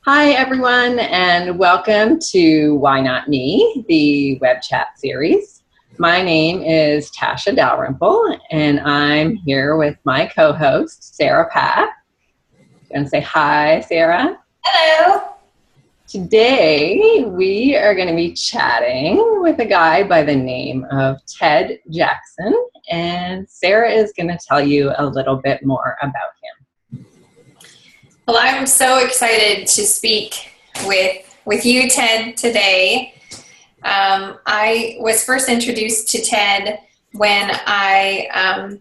Hi, everyone, and welcome to Why Not Me, the web chat series. My name is Tasha Dalrymple, and I'm here with my co-host, Sarah Path. And say hi, Sarah. Hello. Today, we are going to be chatting with a guy by the name of Ted Jackson, and Sarah is going to tell you a little bit more about him. Well, I'm so excited to speak with you, Ted, today. I was first introduced to Ted when I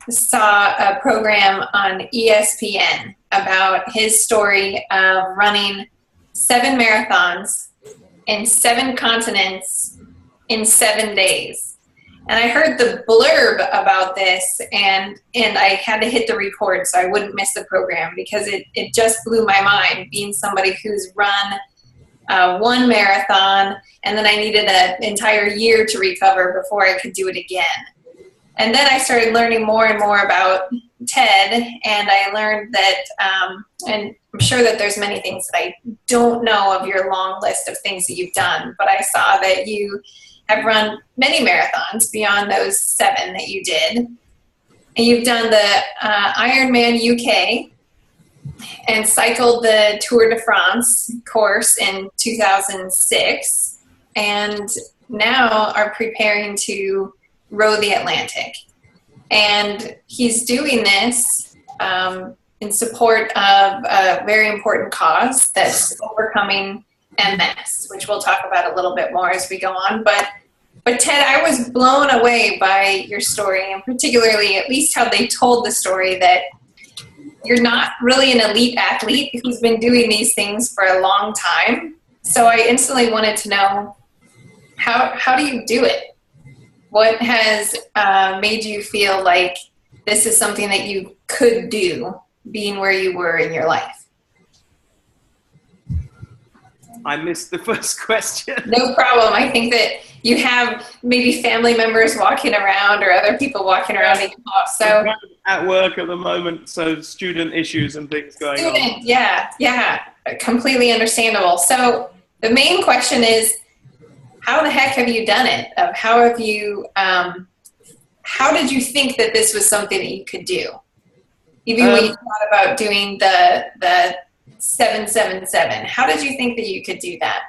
saw a program on ESPN about his story of running 7 marathons in 7 continents in 7 days. And I heard the blurb about this, and I had to hit the record so I wouldn't miss the program, because it just blew my mind, being somebody who's run 1 marathon, and then I needed an entire year to recover before I could do it again. And then I started learning more and more about Ted, and I learned that, and I'm sure that there's many things that I don't know of your long list of things that you've done, but I saw that you have run many marathons beyond those 7 that you did. And you've done the Ironman UK and cycled the Tour de France course in 2006, and now are preparing to row the Atlantic. And he's doing this in support of a very important cause that's overcoming MS, which we'll talk about a little bit more as we go on. But Ted, I was blown away by your story, and particularly at least how they told the story, that you're not really an elite athlete who's been doing these things for a long time. So I instantly wanted to know, how do you do it? What has made you feel like this is something that you could do, being where you were in your life? I missed the first question. No problem. I think that you have maybe family members walking around or other people walking around. So I'm at work at the moment, so student issues and things going on. Yeah, completely understandable. So the main question is, how the heck have you done it? How did you think that this was something that you could do? Even when you thought about doing the 777, how did you think that you could do that?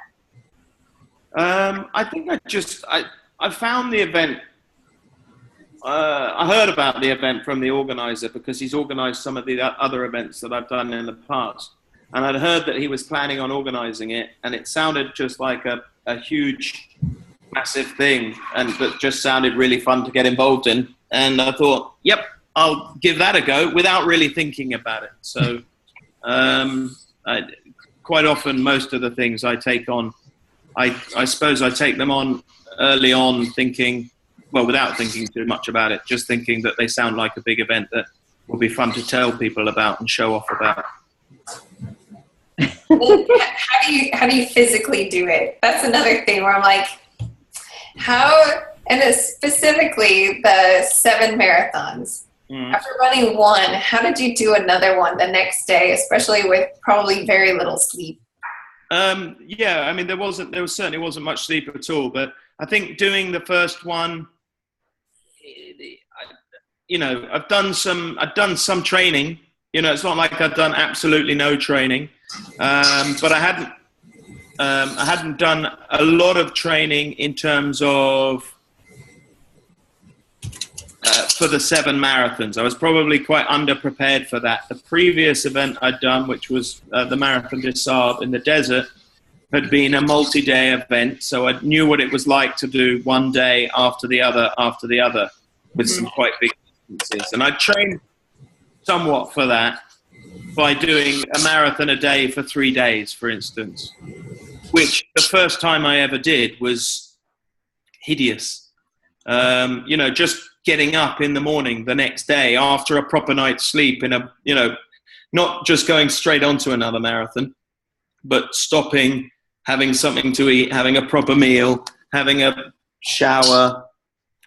I think I found the event. I heard about the event from the organizer, because he's organized some of the other events that I've done in the past. And I'd heard that he was planning on organizing it, and it sounded just like a huge, massive thing, and that just sounded really fun to get involved in. And I thought, yep, I'll give that a go without really thinking about it. So quite often, most of the things I take on, I suppose I take them on early on thinking, well, without thinking too much about it, just thinking that they sound like a big event that will be fun to tell people about and show off about. How do you physically do it? That's another thing where I'm like, and it's specifically the 7 marathons. After running 1, how did you do another one the next day, especially with probably very little sleep? Yeah, I mean, there certainly wasn't much sleep at all, but I think doing the first one, I've done some training. It's not like I've done absolutely no training, but I hadn't done a lot of training in terms of for the 7 marathons. I was probably quite underprepared for that. The previous event I'd done, which was the Marathon des Sables in the desert, had been a multi-day event, so I knew what it was like to do one day after the other with some quite big distances. And I trained somewhat for that by doing a marathon a day for 3 days, for instance, which the first time I ever did was hideous. Just getting up in the morning the next day after a proper night's sleep not just going straight onto another marathon, but stopping, having something to eat, having a proper meal, having a shower,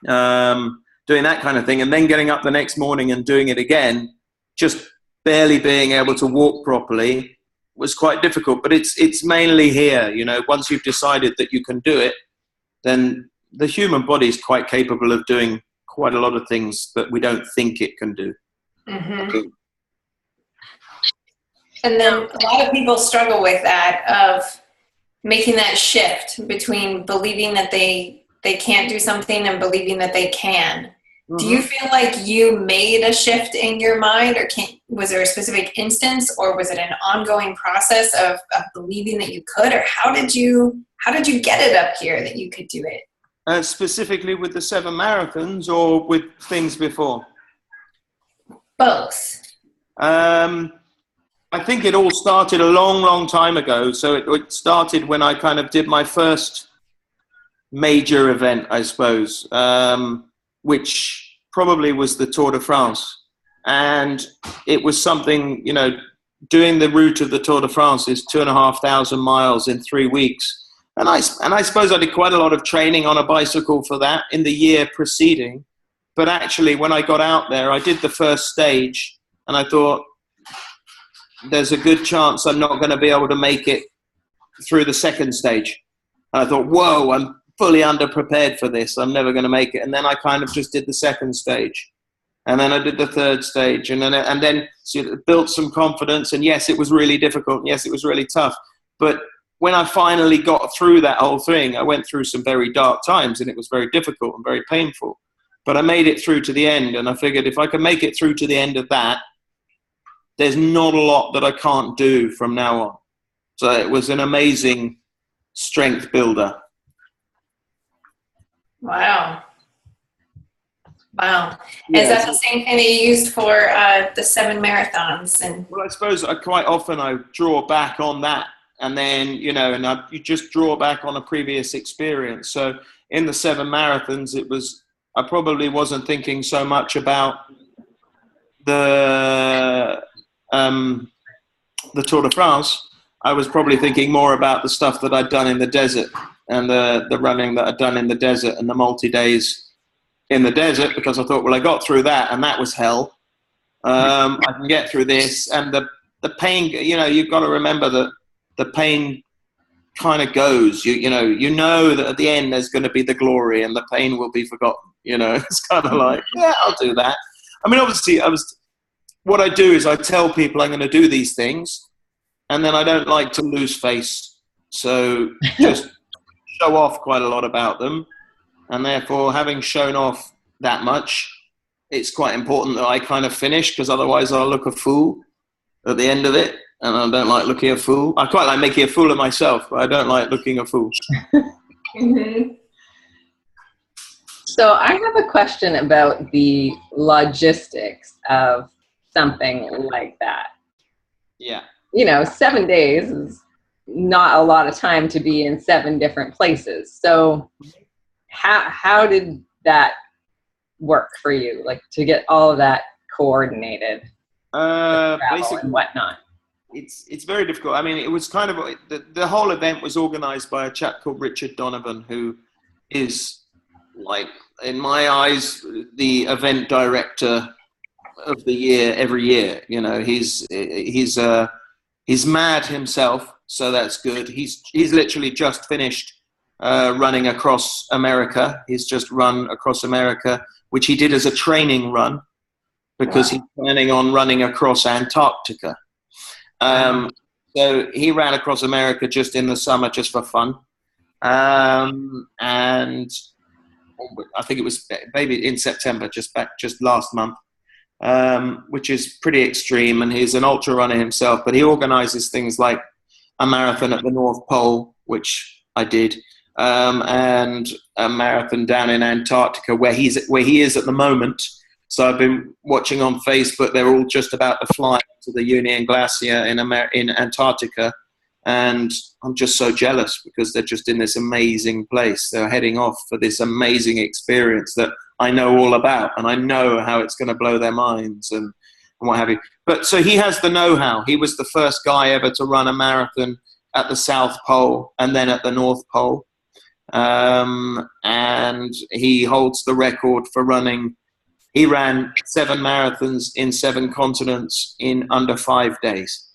doing that kind of thing, and then getting up the next morning and doing it again, just barely being able to walk properly, was quite difficult. But it's mainly here, you know, once you've decided that you can do it, then the human body is quite capable of doing quite a lot of things that we don't think it can do. Mm-hmm. And then a lot of people struggle with that, of making that shift between believing that they can't do something and believing that they can. Mm-hmm. Do you feel like you made a shift in your mind, or was there a specific instance, or was it an ongoing process of believing that you could, or how did you get it up here that you could do it? Specifically with the 7 marathons, or with things before? Both. I think it all started a long, long time ago. So it started when I kind of did my first major event, I suppose, which probably was the Tour de France. And it was something, you know, doing the route of the Tour de France is 2,500 miles in 3 weeks. And I suppose I did quite a lot of training on a bicycle for that in the year preceding. But actually, when I got out there, I did the first stage, and I thought, there's a good chance I'm not going to be able to make it through the second stage. And I thought, whoa, I'm fully underprepared for this. I'm never going to make it. And then I kind of just did the second stage. And then I did the third stage. And then so it built some confidence. And yes, it was really difficult. And yes, it was really tough. But when I finally got through that whole thing, I went through some very dark times, and it was very difficult and very painful. But I made it through to the end. And I figured if I can make it through to the end of that, there's not a lot that I can't do from now on. So it was an amazing strength builder. Wow. Wow. Yeah. Is that the same thing that you used for the 7 marathons? Well, I suppose quite often I draw back on that, and then, you know, you just draw back on a previous experience. So in the 7 marathons, I probably wasn't thinking so much about the Tour de France. I was probably thinking more about the stuff that I'd done in the desert, and the running that I'd done in the desert, and the multi-days in the desert, because I thought, well, I got through that, and that was hell. I can get through this. And the pain, you know, you've got to remember that the pain kind of goes. You know that at the end there's going to be the glory, and the pain will be forgotten. You know, it's kind of like, yeah, I'll do that. I mean, obviously, what I do is I tell people I'm going to do these things, and then I don't like to lose face. So just show off quite a lot about them. And therefore, having shown off that much, it's quite important that I kind of finish, because otherwise I'll look a fool at the end of it. And I don't like looking a fool. I quite like making a fool of myself, but I don't like looking a fool. Mm-hmm. So I have a question about the logistics of something like that. Yeah. You know, 7 days is not a lot of time to be in 7 different places. So how did that work for you? Like, to get all of that coordinated, Basically, and whatnot? It's very difficult. I mean, it was kind of the whole event was organized by a chap called Richard Donovan, who is, like, in my eyes, the event director of the year every year. You know, he's mad himself, so that's good. He's literally just finished running across America. He's just run across America, which he did as a training run, because he's planning on running across Antarctica. So he ran across America just in the summer, just for fun. And I think it was maybe in September, just last month, which is pretty extreme. And he's an ultra runner himself, but he organizes things like a marathon at the North Pole, which I did, and a marathon down in Antarctica, where he is at the moment. So I've been watching on Facebook. They're all just about to fly to the Union Glacier in Antarctica. And I'm just so jealous, because they're just in this amazing place. They're heading off for this amazing experience that I know all about, and I know how it's going to blow their minds and what have you. But so he has the know-how. He was the first guy ever to run a marathon at the South Pole and then at the North Pole. And he holds the record for running. He ran 7 marathons in 7 continents in under 5 days.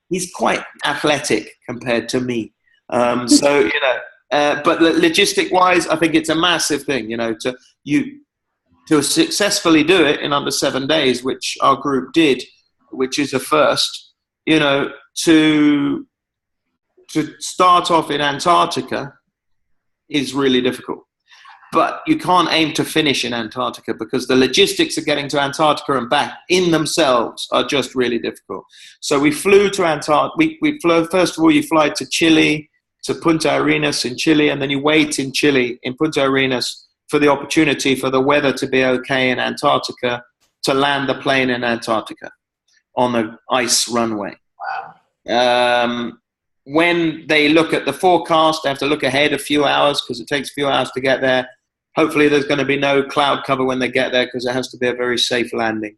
he's quite athletic compared to me. So, you know, but logistic wise, I think it's a massive thing, you know, to successfully do it in under 7 days, which our group did, which is a first, you know, to start off in Antarctica is really difficult. But you can't aim to finish in Antarctica because the logistics of getting to Antarctica and back in themselves are just really difficult. So we flew to Antarctica. We flew, first of all, you fly to Chile, to Punta Arenas in Chile, and then you wait in Chile, in Punta Arenas, for the opportunity for the weather to be okay in Antarctica to land the plane in Antarctica on the ice runway. Wow. When they look at the forecast, they have to look ahead a few hours because it takes a few hours to get there. Hopefully there's going to be no cloud cover when they get there because it has to be a very safe landing.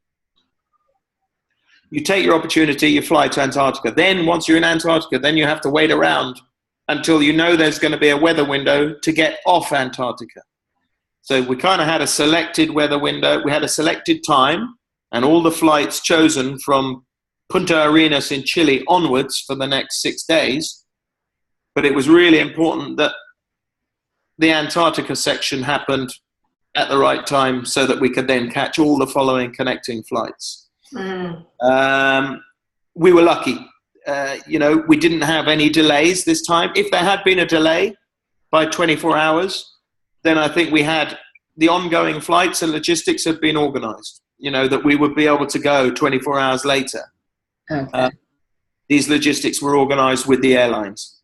You take your opportunity, you fly to Antarctica. Then once you're in Antarctica, then you have to wait around until you know there's going to be a weather window to get off Antarctica. So we kind of had a selected weather window. We had a selected time and all the flights chosen from Punta Arenas in Chile onwards for the next 6 days. But it was really important that the Antarctica section happened at the right time so that we could then catch all the following connecting flights. We were lucky. You know, we didn't have any delays this time. If there had been a delay by 24 hours, then I think we had the ongoing flights and logistics had been organized, you know, that we would be able to go 24 hours later. Okay. These logistics were organized with the airlines.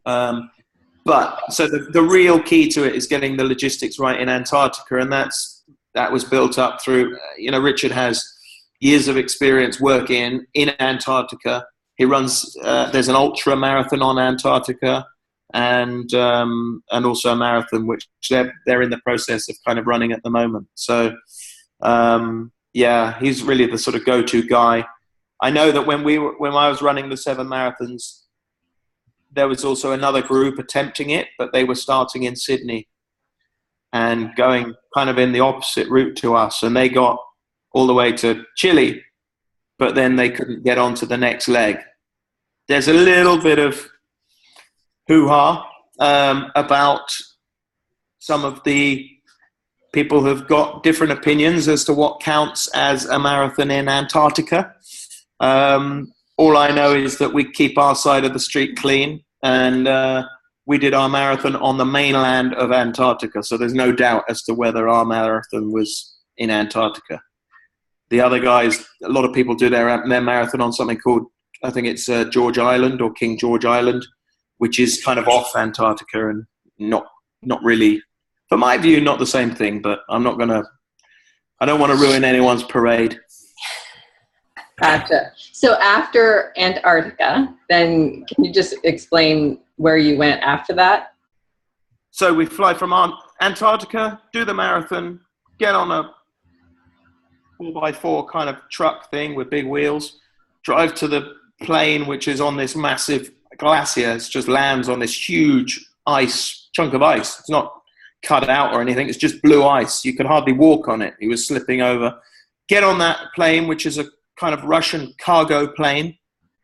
But so the real key to it is getting the logistics right in Antarctica. And that was built up through, you know, Richard has years of experience working in Antarctica. He runs, there's an ultra marathon on Antarctica and also a marathon, which they're in the process of kind of running at the moment. So, yeah, he's really the sort of go-to guy. I know that when I was running the 7 marathons, there was also another group attempting it, but they were starting in Sydney and going kind of in the opposite route to us. And they got all the way to Chile, but then they couldn't get on to the next leg. There's a little bit of hoo-ha about some of the people who've got different opinions as to what counts as a marathon in Antarctica. All I know is that we keep our side of the street clean, and we did our marathon on the mainland of Antarctica, so there's no doubt as to whether our marathon was in Antarctica. The other guys, a lot of people do their marathon on something called, I think it's George Island or King George Island, which is kind of off Antarctica and not really, from my view, not the same thing, but I don't want to ruin anyone's parade. Gotcha. So after Antarctica, then can you just explain where you went after that? So we fly from Antarctica, do the marathon, get on a 4x4 kind of truck thing with big wheels, drive to the plane, which is on this massive glacier. It just lands on this huge chunk of ice. It's not cut out or anything. It's just blue ice. You could hardly walk on it. He was slipping over. Get on that plane, which is a kind of Russian cargo plane,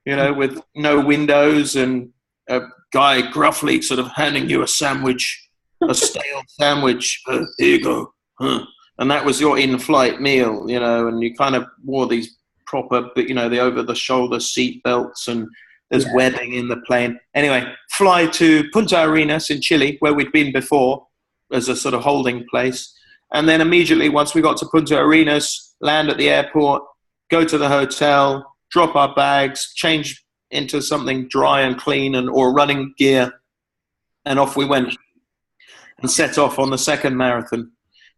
you know, with no windows and a guy gruffly sort of handing you a sandwich, a stale sandwich. Here you go. And that was your in-flight meal, you know, and you kind of wore these proper, you know, the over-the-shoulder seat belts and there's webbing in the plane. Anyway, fly to Punta Arenas in Chile, where we'd been before as a sort of holding place. And then immediately once we got to Punta Arenas, land at the airport, go to the hotel, drop our bags, change into something dry and clean or running gear, and off we went and set off on the second marathon,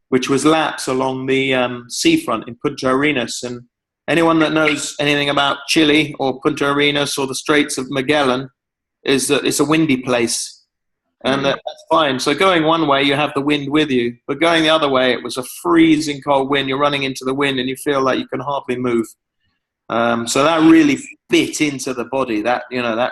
which was laps along the seafront in Punta Arenas. And anyone that knows anything about Chile or Punta Arenas or the Straits of Magellan is that it's a windy place. And that's fine. So going one way, you have the wind with you. But going the other way, it was a freezing cold wind. You're running into the wind and you feel like you can hardly move. So that really bit into the body. That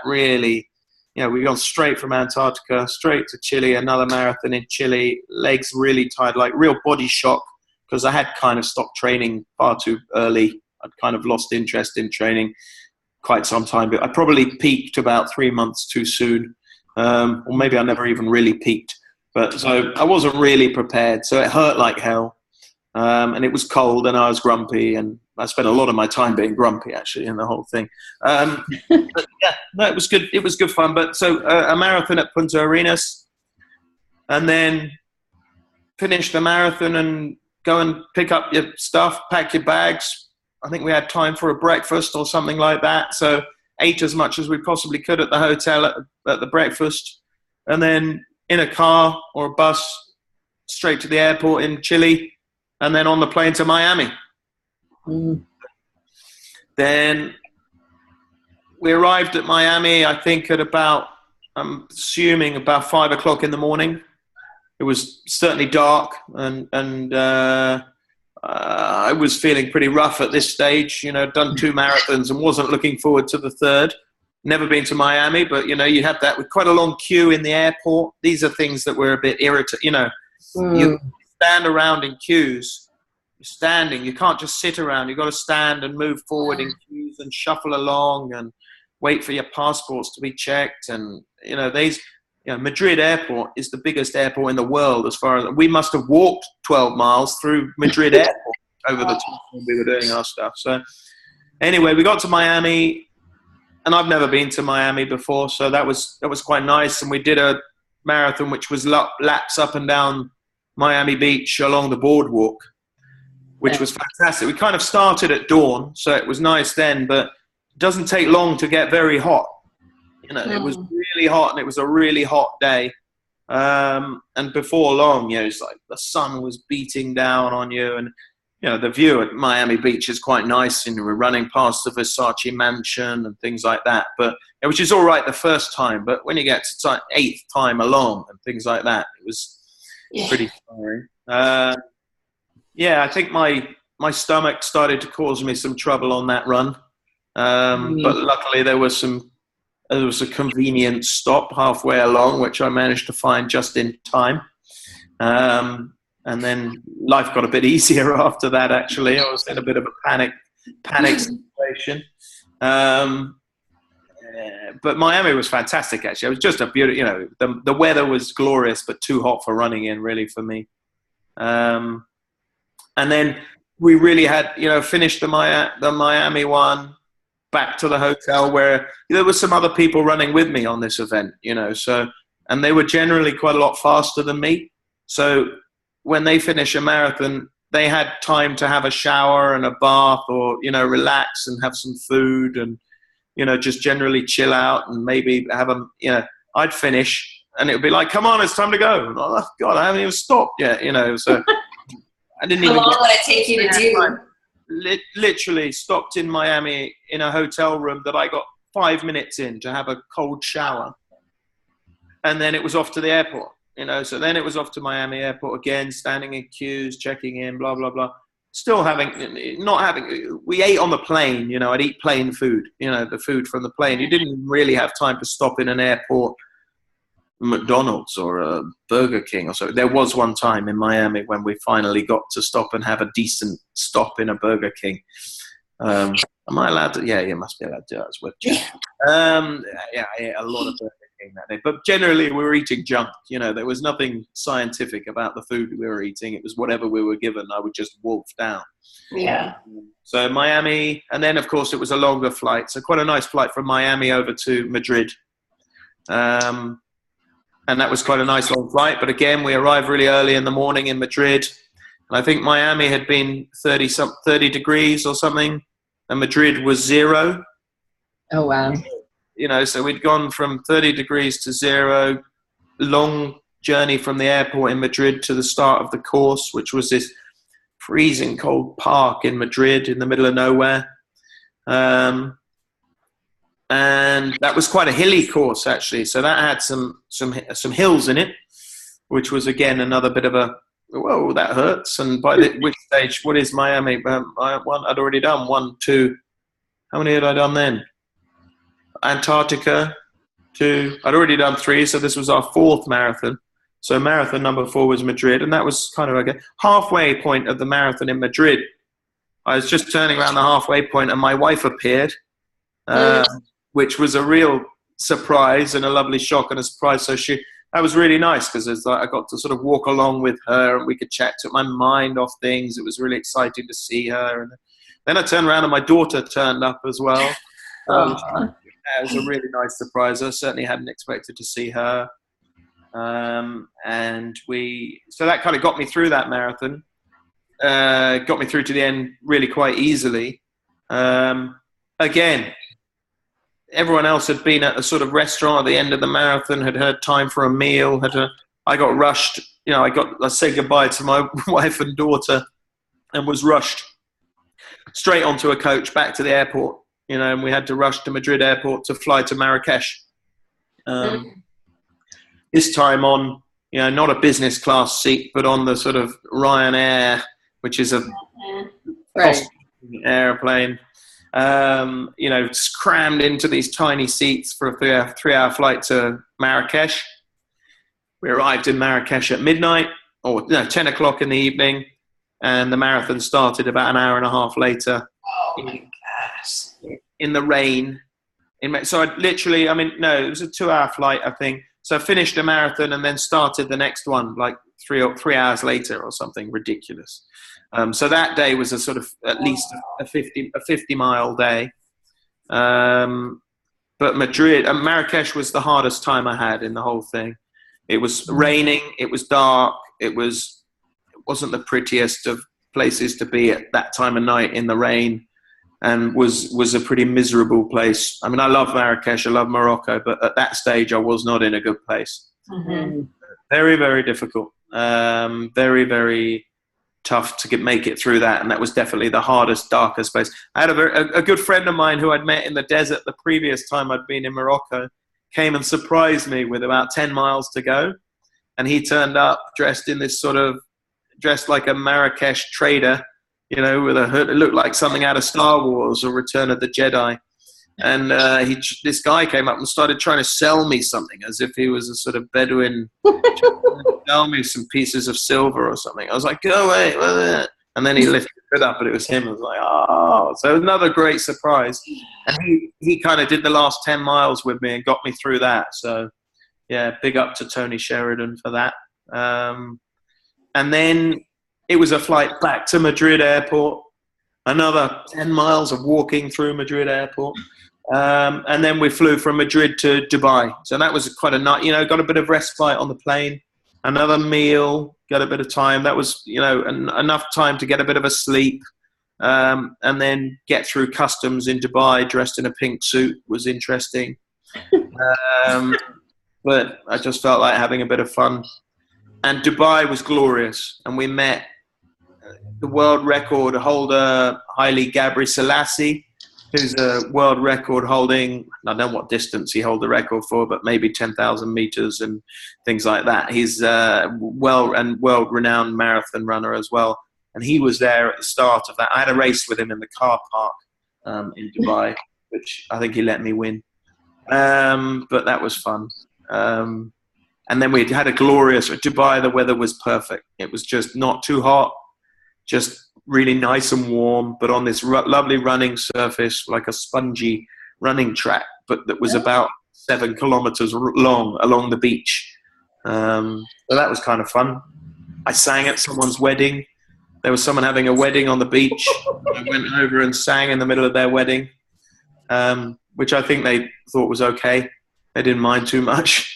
really, we've gone straight from Antarctica, straight to Chile, another marathon in Chile, legs really tired, like real body shock, because I had kind of stopped training far too early. I'd kind of lost interest in training. quite some time, but I probably peaked about 3 months too soon. Or maybe I never even really peaked. But so I wasn't really prepared. So it hurt like hell. And it was cold and I was grumpy, and I spent a lot of my time being grumpy actually in the whole thing. But yeah, no, it was good. It was good fun. But so a marathon at Punta Arenas, and then finish the marathon and go and pick up your stuff, pack your bags. I think we had time for a breakfast or something like that. So ate as much as we possibly could at the hotel at the breakfast, and then in a car or a bus straight to the airport in Chile, and then on the plane to Miami. Then we arrived at Miami, I think at about, I'm assuming about 5 o'clock in the morning. It was certainly dark, and I was feeling pretty rough at this stage. You know, done 2 marathons and wasn't looking forward to the third. Never been to Miami, but you know, you have that with quite a long queue in the airport. These are things that were a bit irritating. You know, you stand around in queues. You're standing. You can't just sit around. You've got to stand and move forward in queues and shuffle along and wait for your passports to be checked. And you know, Madrid airport is the biggest airport in the world. As far as we must have walked 12 miles through Madrid airport over the time when we were doing our stuff. So anyway, we got to Miami, and I've never been to Miami before, so that was quite nice. And we did a marathon which was laps up and down Miami Beach along the boardwalk, which was fantastic. We kind of started at dawn, so it was nice then, but it doesn't take long to get very hot. You know, it was really hot, and it was a really hot day. And before long, you know, it's like the sun was beating down on you, and you know, the view at Miami Beach is quite nice, and we're running past the Versace mansion and things like that. But which is all right the first time, but when you get to 8th time along and things like that, it was pretty tiring. I think my stomach started to cause me some trouble on that run, but luckily there was a convenient stop halfway along, which I managed to find just in time. And then life got a bit easier after that, actually. I was in a bit of a panic situation. But Miami was fantastic, actually. It was just a beautiful, you know, the weather was glorious, but too hot for running in, really, for me. And then we really had, you know, finished the Miami one, back to the hotel where there were some other people running with me on this event, you know, so, and they were generally quite a lot faster than me. So when they finish a marathon, they had time to have a shower and a bath, or, you know, relax and have some food and, you know, just generally chill out and maybe have you know, I'd finish and it would be like, come on, it's time to go. And, oh God, I haven't even stopped yet, you know, so I didn't even. How long would it take you to do? Literally stopped in Miami in a hotel room that I got 5 minutes in to have a cold shower, and then it was off to the airport, you know. So then it was off to Miami airport again, standing in queues, checking in, blah blah blah. Still we ate on the plane, you know. I'd eat plane food, you know, the food from the plane. You didn't really have time to stop in an airport McDonald's or a Burger King or so. There was one time in Miami when we finally got to stop and have a decent stop in a Burger King. Am I allowed to? Yeah, you must be allowed to do that as well. I ate a lot of Burger King that day. But generally, we were eating junk. You know, there was nothing scientific about the food we were eating. It was whatever we were given. I would just wolf down. Yeah. So Miami, and then, of course, it was a longer flight. So quite a nice flight from Miami over to Madrid. And that was quite a nice long flight. But again, we arrived really early in the morning in Madrid. And I think Miami had been 30 degrees or something. And Madrid was 0. Oh, wow. You know, so we'd gone from 30 degrees to 0. Long journey from the airport in Madrid to the start of the course, which was this freezing cold park in Madrid in the middle of nowhere. And that was quite a hilly course, actually. So that had some hills in it, which was, again, another bit of a, whoa, that hurts. And by which stage, what is Miami? I'd already done 1, 2. How many had I done then? Antarctica, 2. I'd already done 3, so this was our 4th marathon. So marathon number 4 was Madrid, and that was kind of like a halfway point of the marathon in Madrid. I was just turning around the halfway point, and my wife appeared. um, which was a real surprise and a lovely shock and a surprise. So that was really nice because I got to sort of walk along with her and we could chat, took my mind off things. It was really exciting to see her. And then I turned around and my daughter turned up as well. It was a really nice surprise. I certainly hadn't expected to see her. So that kind of got me through that marathon. Got me through to the end really quite easily. Again, everyone else had been at a sort of restaurant at the end of the marathon, had had time for a meal. I got rushed. I said goodbye to my wife and daughter, and was rushed straight onto a coach back to the airport. And we had to rush to Madrid airport to fly to Marrakesh. This time on, not a business class seat, but on the sort of Ryanair, which is a airplane. Crammed into these tiny seats for a 3-hour flight to Marrakesh. We arrived in Marrakesh at midnight, 10 o'clock in the evening, and the marathon started about an hour and a half later. Oh my gosh. In the rain. So it was a 2-hour flight, I think. So I finished the marathon and then started the next one, like 3 hours later or something ridiculous. So that day was a sort of at least a 50-mile day. But Marrakesh was the hardest time I had in the whole thing. It was raining. It was dark. It wasn't the prettiest of places to be at that time of night in the rain, and was a pretty miserable place. I mean, I love Marrakesh. I love Morocco, but at that stage, I was not in a good place. Mm-hmm. Very, very difficult. Very, very tough to make it through that, and that was definitely the hardest, darkest place. I had a good friend of mine who I'd met in the desert the previous time I'd been in Morocco, came and surprised me with about 10 miles to go, and he turned up dressed like a Marrakesh trader, with a hood. It looked like something out of Star Wars or Return of the Jedi. And this guy came up and started trying to sell me something as if he was a sort of Bedouin, sell me some pieces of silver or something. I was like, go away. And then he lifted it up and it was him. I was like, oh. So another great surprise. And he kind of did the last 10 miles with me and got me through that. So, yeah, big up to Tony Sheridan for that. And then it was a flight back to Madrid airport. Another 10 miles of walking through Madrid airport. And then we flew from Madrid to Dubai. So that was quite a night, got a bit of respite on the plane. Another meal, got a bit of time. That was, enough time to get a bit of a sleep. And then get through customs in Dubai dressed in a pink suit was interesting. But I just felt like having a bit of fun. And Dubai was glorious. And we met the world record holder, Haile Gebrselassie, who's a world record holding, I don't know what distance he held the record for, but maybe 10,000 meters and things like that. He's world-renowned marathon runner as well. And he was there at the start of that. I had a race with him in the car park in Dubai, which I think he let me win. But that was fun. And then we had a glorious Dubai. The weather was perfect. It was just not too hot, just really nice and warm, but on this lovely running surface, like a spongy running track, but that was about 7 kilometers long along the beach. So that was kind of fun. I sang at someone's wedding. There was someone having a wedding on the beach. I went over and sang in the middle of their wedding, which I think they thought was okay. They didn't mind too much.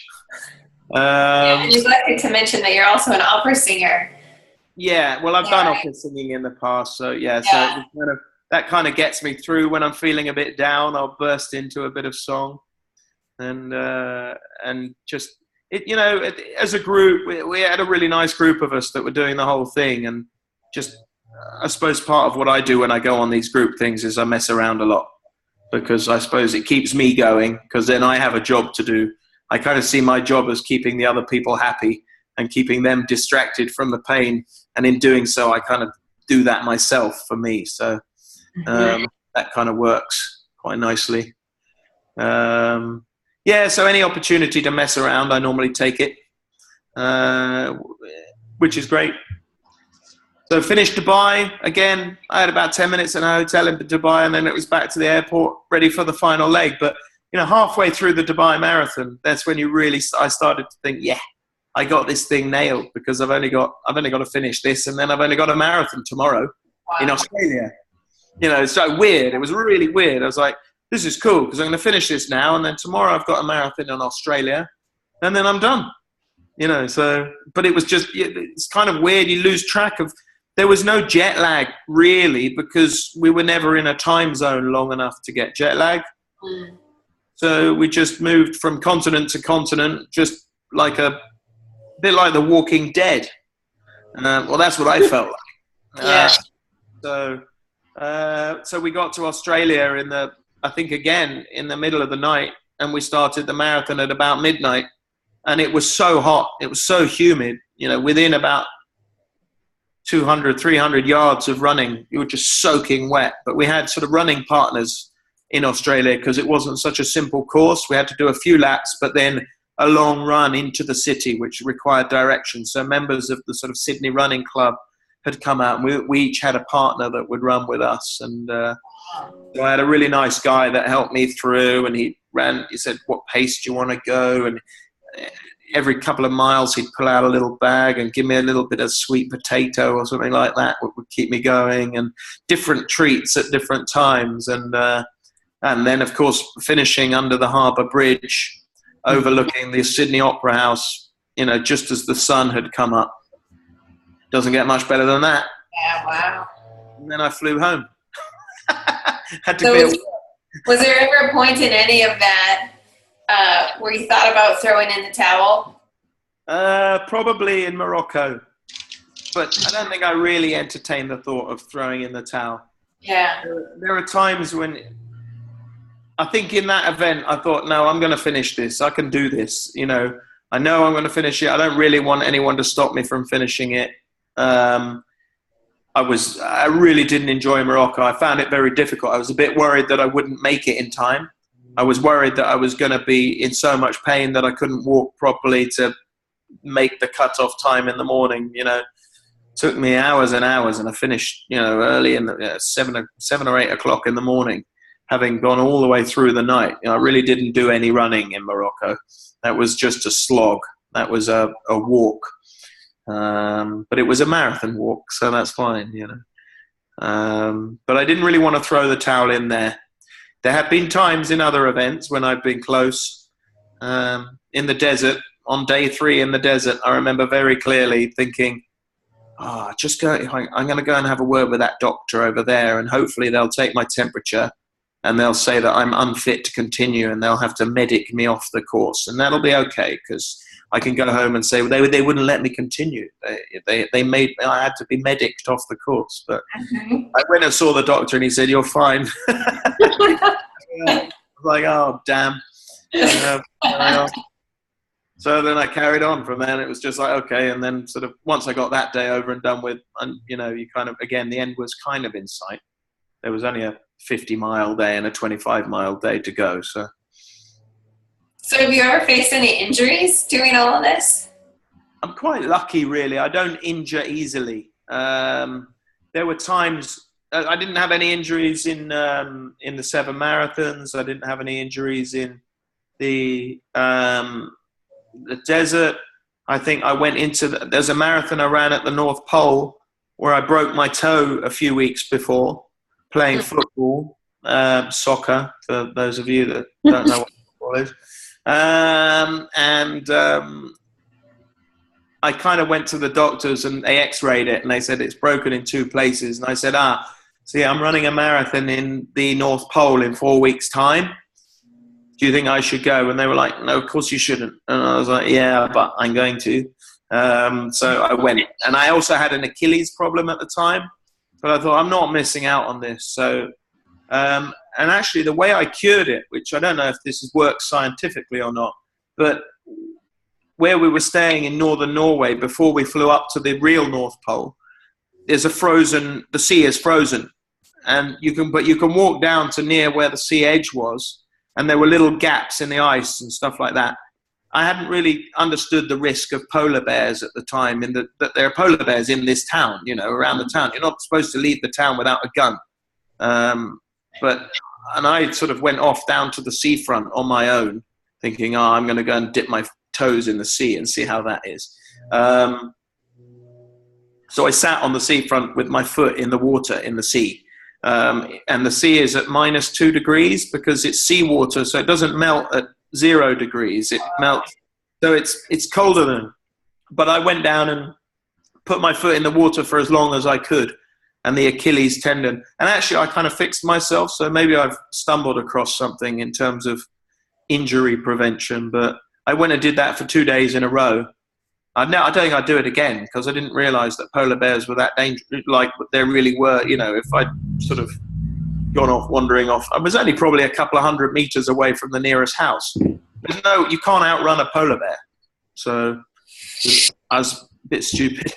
And you'd like to mention that you're also an opera singer. Yeah, well, I've done opera singing in the past, so yeah. So that kind of gets me through when I'm feeling a bit down. I'll burst into a bit of song, and just as a group, we had a really nice group of us that were doing the whole thing, and just I suppose part of what I do when I go on these group things is I mess around a lot, because I suppose it keeps me going, because then I have a job to do. I kind of see my job as keeping the other people happy and keeping them distracted from the pain. And in doing so, I kind of do that myself for me. So that kind of works quite nicely. So any opportunity to mess around, I normally take it, which is great. So finished Dubai. Again, I had about 10 minutes in a hotel in Dubai, and then it was back to the airport, ready for the final leg. But, halfway through the Dubai Marathon, that's when I started to think, yeah, I got this thing nailed, because I've only got to finish this, and then I've only got a marathon tomorrow in Australia. It's so weird. It was really weird. I was like, this is cool, because I'm going to finish this now, and then tomorrow I've got a marathon in Australia, and then I'm done. But it was just, it's kind of weird. You lose track of. There was no jet lag, really, because we were never in a time zone long enough to get jet lag. Mm. So we just moved from continent to continent, just like a bit like The Walking Dead. Well, that's what I felt like. Yeah. So we got to Australia in the middle of the night, and we started the marathon at about midnight. And it was so hot. It was so humid, within about 200, 300 yards of running, you were just soaking wet. But we had sort of running partners in Australia, because it wasn't such a simple course. We had to do a few laps, but then a long run into the city, which required direction. So members of the sort of Sydney Running Club had come out, and we each had a partner that would run with us. And so I had a really nice guy that helped me through, and he said, what pace do you want to go? And every couple of miles he'd pull out a little bag and give me a little bit of sweet potato or something like that, which would keep me going, and different treats at different times. And then, of course, finishing under the Harbour Bridge, overlooking the Sydney Opera House, just as the sun had come up. Doesn't get much better than that. Yeah, wow. And then I flew home. Was there ever a point in any of that where you thought about throwing in the towel? Probably in Morocco. But I don't think I really entertained the thought of throwing in the towel. Yeah. There are times when I think in that event I thought, no, I'm going to finish this. I can do this. I know I'm going to finish it. I don't really want anyone to stop me from finishing it. I really didn't enjoy Morocco. I found it very difficult. I was a bit worried that I wouldn't make it in time. I was worried that I was going to be in so much pain that I couldn't walk properly to make the cutoff time in the morning. It took me hours and hours, and I finished, early in the 7 or 8 o'clock in the morning, having gone all the way through the night. I really didn't do any running in Morocco. That was just a slog. That was a walk. But it was a marathon walk, so that's fine, But I didn't really want to throw the towel in there. There have been times in other events when I've been close. In the desert, on day 3 in the desert, I remember very clearly thinking, I'm going to go and have a word with that doctor over there, and hopefully they'll take my temperature and they'll say that I'm unfit to continue, and they'll have to medic me off the course, and that'll be okay, because I can go home and say, well, they wouldn't let me continue. They made I had to be medicked off the course. But I went and saw the doctor, and he said, "You're fine." I was like, "Oh, damn." So then I carried on from there, and it was just like, okay. And then sort of once I got that day over and done with, and you kind of, again, the end was kind of in sight. There was only a 50-mile day and a 25-mile day to go. So have you ever faced any injuries doing all of this? I'm quite lucky, really. I don't injure easily. There were times I didn't have any injuries in the 7 marathons. I didn't have any injuries in the desert. I think I went into there's a marathon I ran at the North Pole where I broke my toe a few weeks before playing football, soccer, for those of you that don't know what football is. I kind of went to the doctors and they x-rayed it, and they said it's broken in 2 places. And I said, see, I'm running a marathon in the North Pole in 4 weeks' time. Do you think I should go? And they were like, no, of course you shouldn't. And I was like, yeah, but I'm going to. So I went. And I also had an Achilles problem at the time. But I thought, I'm not missing out on this. So, and actually the way I cured it, which I don't know if this has worked scientifically or not, but where we were staying in northern Norway before we flew up to the real North Pole, there's the sea is frozen. And you can walk down to near where the sea edge was, and there were little gaps in the ice and stuff like that. I hadn't really understood the risk of polar bears at the time, that there are polar bears in this town, you know, around the town. You're not supposed to leave the town without a gun. And I sort of went off down to the seafront on my own, thinking, I'm going to go and dip my toes in the sea and see how that is. So I sat on the seafront with my foot in the water in the sea. And the sea is at -2 degrees because it's seawater, so it doesn't melt at 0 degrees. It melts, so it's colder than. But I went down and put my foot in the water for as long as I could, and the Achilles tendon. And actually, I kind of fixed myself, so maybe I've stumbled across something in terms of injury prevention. But I went and did that for 2 days in a row. I don't think I'd do it again because I didn't realize that polar bears were that dangerous, like there really were. You know, if I'd sort of gone off, wandering off, I was only probably a couple of 100 meters away from the nearest house. You can't outrun a polar bear. So I was a bit stupid.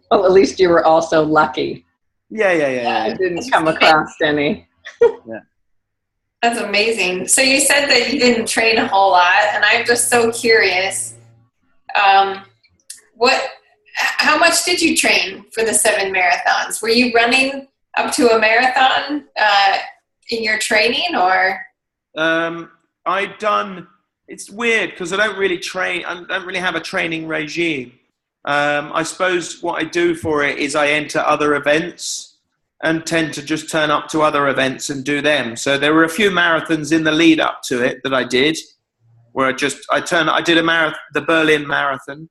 Well, at least you were also lucky. Yeah. I didn't come across any. Yeah. That's amazing. So you said that you didn't train a whole lot, and I'm just so curious. How much did you train for the 7 marathons? Were you running up to a marathon in your training, or? It's weird because I don't really train. I don't really have a training regime. I suppose what I do for it is I enter other events and tend to just turn up to other events and do them. So there were a few marathons in the lead up to it that I did, where I did the Berlin Marathon,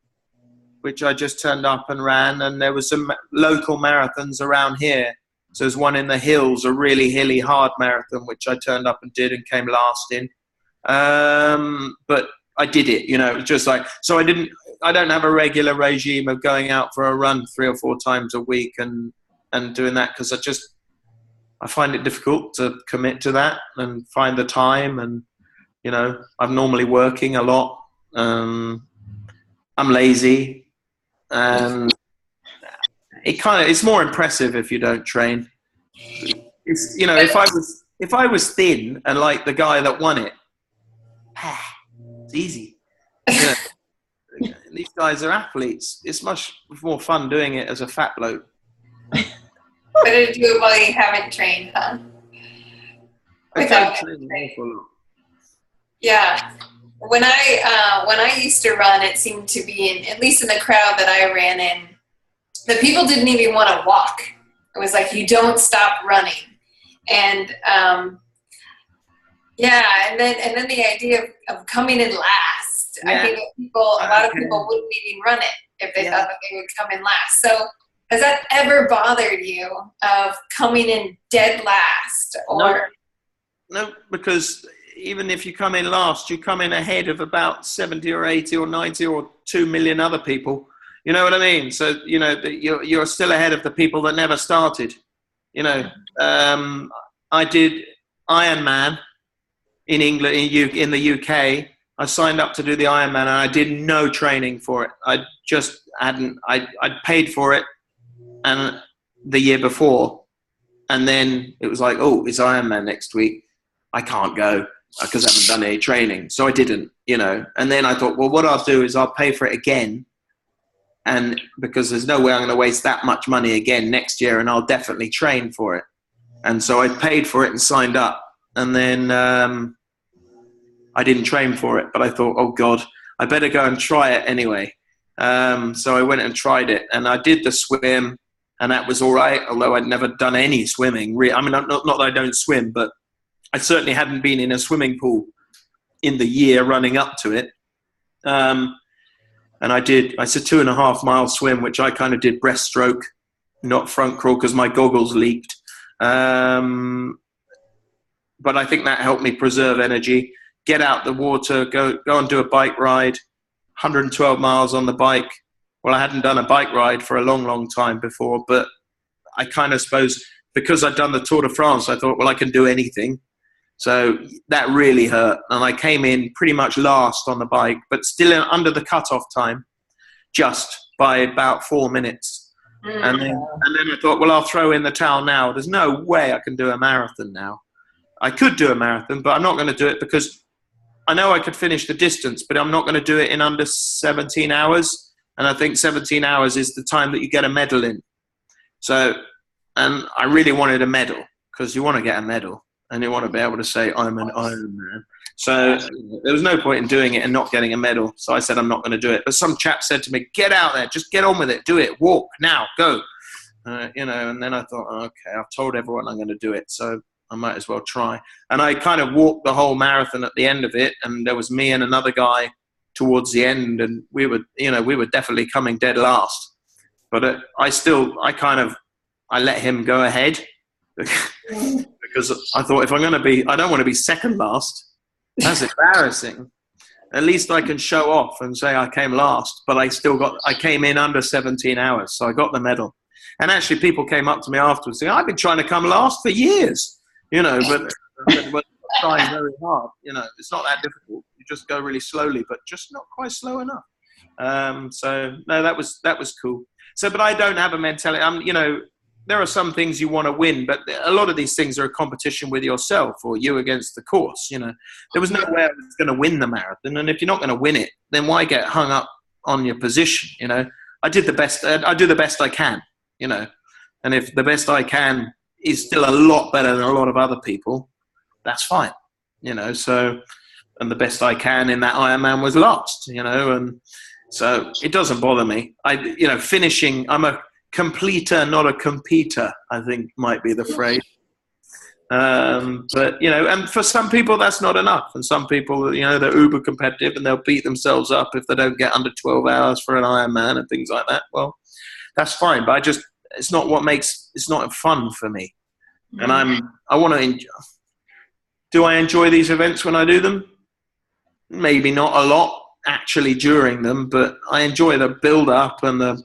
which I just turned up and ran, and there was some local marathons around here. So there's one in the hills, a really hilly, hard marathon, which I turned up and did and came last in. But I did it, you know, just like, so I don't have a regular regime of going out for a run 3 or 4 times a week and doing that, because I find it difficult to commit to that and find the time. And, you know, I'm normally working a lot. I'm lazy, and it's more impressive if you don't train. It's, you know, if I was thin and like the guy that won it, it's easy. You know, these guys are athletes. It's much more fun doing it as a fat bloke. Better to do it while you haven't trained, huh? Yeah. When I used to run, it seemed to be, at least in the crowd that I ran in, the people didn't even want to walk. It was like, you don't stop running. And and then the idea of coming in last. Yeah. I think a lot of people wouldn't even run it if they thought that they would come in last. So has that ever bothered you, of coming in dead last? Or No, because even if you come in last, you come in ahead of about 70 or 80 or 90 or 2 million other people. You know what I mean? So, you know, you're still ahead of the people that never started. You know, I did Ironman in England, in the UK. I signed up to do the Ironman, and I did no training for it. I just hadn't. I'd paid for it, and the year before, and then it was like, oh, it's Ironman next week. I can't go because I haven't done any training, so I didn't. You know, and then I thought, well, what I'll do is I'll pay for it again, and because there's no way I'm going to waste that much money again next year, and I'll definitely train for it. And so I paid for it and signed up, and then I didn't train for it, but I thought, oh God, I better go and try it anyway. So I went and tried it, and I did the swim, and that was all right, although I'd never done any swimming. I mean, not that I don't swim, but I certainly hadn't been in a swimming pool in the year running up to it. And it's a 2.5 mile swim, which I kind of did breaststroke, not front crawl, because my goggles leaked. But I think that helped me preserve energy, get out the water, go and do a bike ride, 112 miles on the bike. Well, I hadn't done a bike ride for a long, long time before, but I kind of suppose because I'd done the Tour de France, I thought, well, I can do anything. So that really hurt. And I came in pretty much last on the bike, but still under the cutoff time, just by about 4 minutes. And then I thought, well, I'll throw in the towel now. There's no way I can do a marathon now. I could do a marathon, but I'm not going to do it because I know I could finish the distance, but I'm not going to do it in under 17 hours. And I think 17 hours is the time that you get a medal in. So, and I really wanted a medal, because you want to get a medal and you want to be able to say, I'm an Ironman. So there was no point in doing it and not getting a medal. So I said, I'm not going to do it. But some chap said to me, get out there, just get on with it, do it, walk now, go. And then I thought, okay, I've told everyone I'm going to do it, so I might as well try. And I kind of walked the whole marathon at the end of it, and there was me and another guy towards the end, and we were definitely coming dead last. But I let him go ahead because I thought, if I'm going to be, I don't want to be second last. That's embarrassing. At least I can show off and say I came last, but I came in under 17 hours, so I got the medal. And actually, people came up to me afterwards saying, I've been trying to come last for years, but trying very hard. It's not that difficult. You just go really slowly, but just not quite slow enough. So no, that was cool. So, but I don't have a mentality. There are some things you want to win, but a lot of these things are a competition with yourself or you against the course. There was no way I was going to win the marathon. And if you're not going to win it, then why get hung up on your position? I did the best. I do the best I can, and if the best I can is still a lot better than a lot of other people, that's fine, so, and the best I can in that Ironman was last, and so it doesn't bother me. Finishing, I'm a completer, not a competitor, I think might be the phrase. But, and for some people that's not enough. And some people, they're uber competitive and they'll beat themselves up if they don't get under 12 hours for an Ironman and things like that. Well, that's fine. But it's not fun for me. And I want to enjoy. Do I enjoy these events when I do them? Maybe not a lot actually during them, but I enjoy the build up and the